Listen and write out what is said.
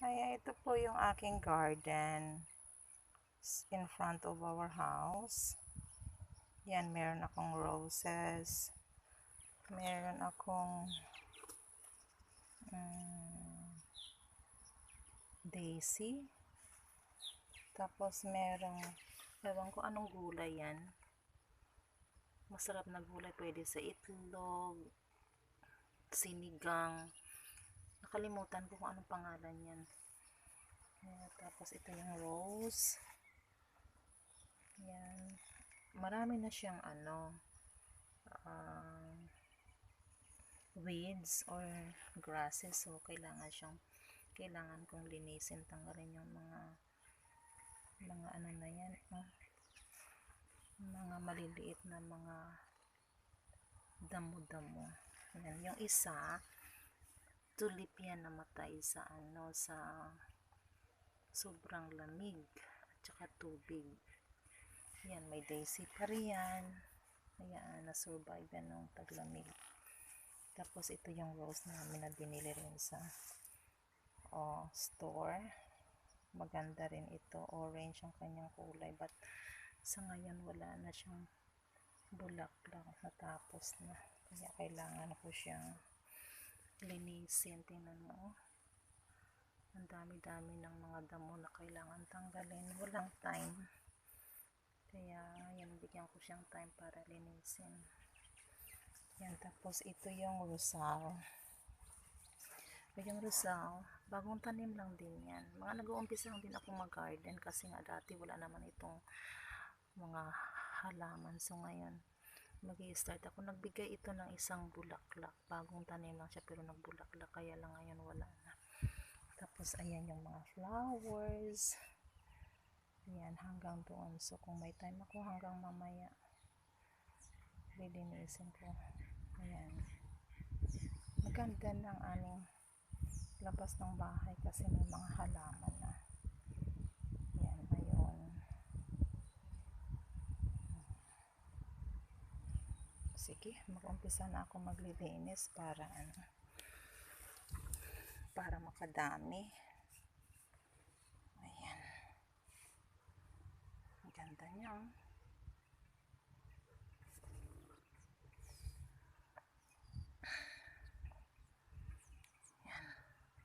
Kaya ito po yung aking garden in front of our house. Yan, meron akong roses. Meron akong daisy. Tapos merong, ewan ko anong gulay yan. Masarap na gulay, pwede sa itlog, sinigang. Nakalimutan ko kung anong pangalan yan. Tapos ito yung rose. Yan. Marami na siyang weeds or grasses. So, kailangan kong linisin, tanggalin yung mga ano na yan, mga maliliit na mga damo-damo. Yan. Yung isa, tulip yan, namatay sa sobrang lamig at saka tubig. Yan, may daisy pa riyan. Ayan, na-survive yan ng taglamig. Tapos ito yung rose namin na binili rin sa store. Maganda rin ito. Orange ang kanyang kulay. But sa ngayon wala na siyang bulaklak. Natapos na. Kaya kailangan ko siyang linisin. Tingnan mo. Ang dami-dami ng mga damo na kailangan tanggalin. Walang time. Kaya yan, bigyan ko siyang time para linisin. Yan, tapos ito yung rosal. Yung rosal, bagong tanim lang din yan. Mga nag-uumpisa lang din ako mag-garden kasi nga dati wala naman itong mga halaman. So ngayon, mag-i-start ako. Nagbigay ito ng isang bulaklak. Bagong tanim lang siya pero nagbulaklak. Kaya lang ngayon wala na. Tapos ayan yung mga flowers. Ayan, hanggang doon. So kung may time ako hanggang mamaya, lilinisin ko. Ayan. Maganda ng aming labas ng bahay kasi may mga halaman na. Yan, ayun. Sige, mag-umpisa na ako maglilinis para makadami. Ayan. Ang ganda niya.